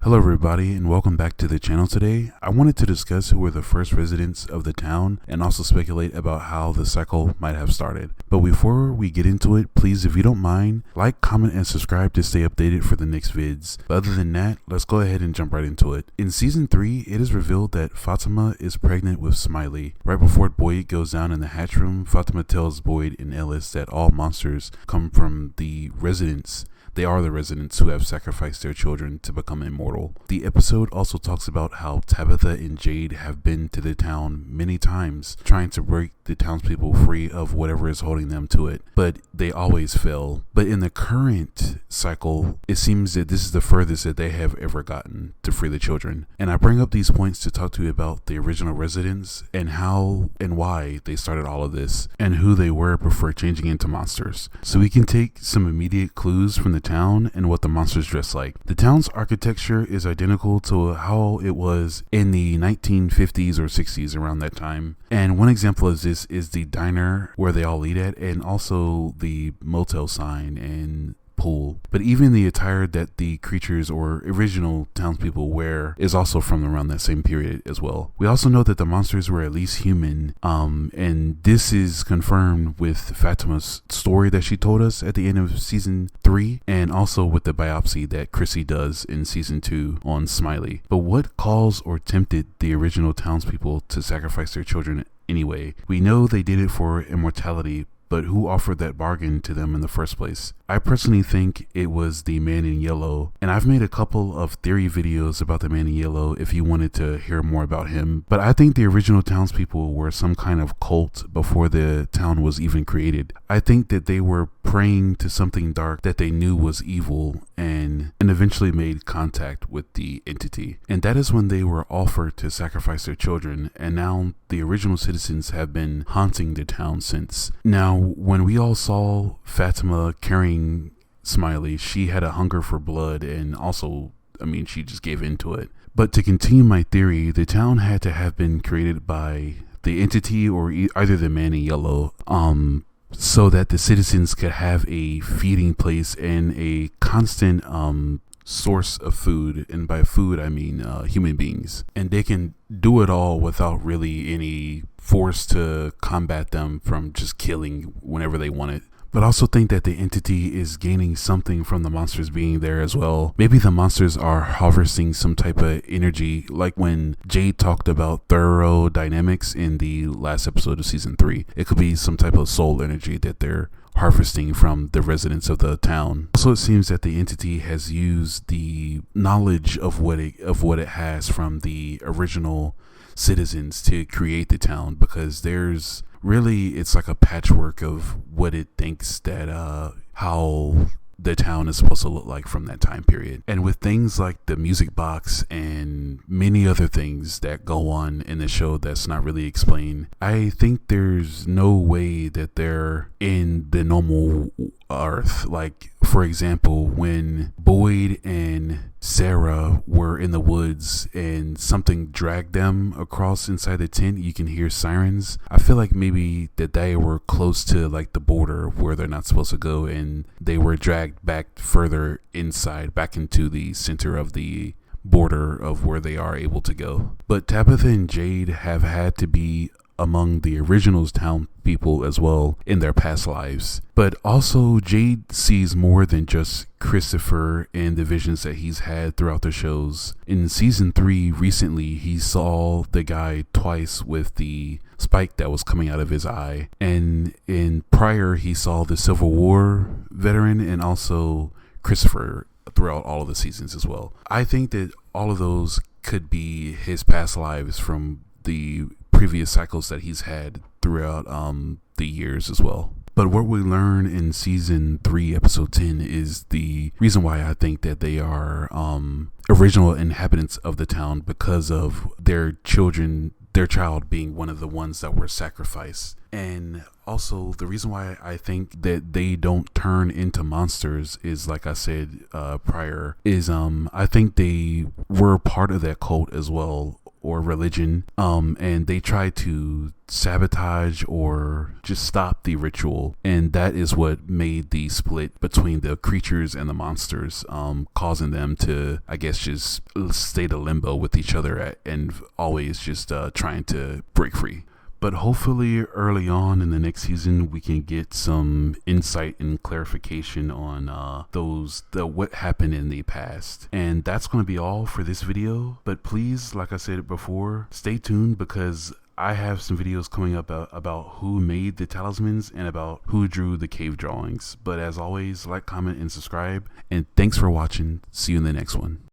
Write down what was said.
Hello everybody and welcome back to the channel today. I wanted to discuss who were the first residents of the town and also speculate about how the cycle might have started. But before we get into it, please, if you don't mind, like, comment, and subscribe to stay updated for the next vids. But other than that, let's go ahead and jump right into it. In season 3, it is revealed that Fatima is pregnant with Smiley. Right before Boyd goes down in the hatch room, Fatima tells Boyd and Ellis that all monsters come from the residents. They are the residents who have sacrificed their children to become immortal. The episode also talks about how Tabitha and Jade have been to the town many times, trying to break the townspeople free of whatever is holding them to it, but they always fail. But in the current cycle, it seems that this is the furthest that they have ever gotten to free the children. And I bring up these points to talk to you about the original residents and how and why they started all of this and who they were before changing into monsters. So we can take some immediate clues from the town and what the monsters dress like. The town's architecture is identical to how it was in the 1950s or 60s, around that time. And one example of this is the diner where they all eat at, and also the motel sign and pool. But even the attire that the creatures or original townspeople wear is also from around that same period as well. We also know that the monsters were at least human, and this is confirmed with Fatima's story that she told us at the end of season 3, and also with the biopsy that Chrissy does in season 2 on Smiley. But what caused or tempted the original townspeople to sacrifice their children anyway? We know they did it for immortality, but who offered that bargain to them in the first place? I personally think it was the man in yellow, and I've made a couple of theory videos about the man in yellow if you wanted to hear more about him. But I think the original townspeople were some kind of cult before the town was even created. I think that they were praying to something dark that they knew was evil and eventually made contact with the entity. And that is when they were offered to sacrifice their children, and now the original citizens have been haunting the town since. Now, when we all saw Fatima carrying Smiley, she had a hunger for blood, and also, she just gave into it. But to continue my theory, the town had to have been created by the entity or either the man in yellow, so that the citizens could have a feeding place and a constant source of food. And by food, I mean human beings. And they can do it all without really any force to combat them from just killing whenever they want it. But I also think that the entity is gaining something from the monsters being there as well. Maybe the monsters are harvesting some type of energy, like when Jade talked about thorough dynamics in the last episode of season 3. It could be some type of soul energy that they're harvesting from the residents of the town. Also, it seems that the entity has used the knowledge of what it has from the original citizens to create the town, because it's like a patchwork of what it thinks that how the town is supposed to look like from that time period. And with things like the music box and many other things that go on in the show that's not really explained, I think there's no way that they're in the normal Earth. Like, for example, when Boyd and Sarah were in the woods and something dragged them across inside the tent, you can hear sirens. I feel like maybe that they were close to like the border where they're not supposed to go, and they were dragged back further inside, back into the center of the border of where they are able to go. But Tabitha and Jade have had to be among the original town people as well in their past lives. But also, Jade sees more than just Christopher and the visions that he's had throughout the shows. In season 3 recently, he saw the guy twice with the spike that was coming out of his eye, and in prior he saw the Civil War veteran and also Christopher throughout all of the seasons as well. I think that all of those could be his past lives from the previous cycles that he's had throughout the years as well. But what we learn in season 3 episode 10 is the reason why I think that they are original inhabitants of the town, because of their child being one of the ones that were sacrificed. And also, the reason why I think that they don't turn into monsters is, like I said prior, is I think they were part of that cult as well, or religion, and they try to sabotage or just stop the ritual, and that is what made the split between the creatures and the monsters, causing them to, I guess, just stay to limbo with each other and always just trying to break free. But hopefully early on in the next season we can get some insight and clarification on what happened in the past. And that's going to be all for this video, but please, like I said before, stay tuned, because I have some videos coming up about who made the talismans and about who drew the cave drawings. But as always, like, comment, and subscribe, and thanks for watching. See you in the next one.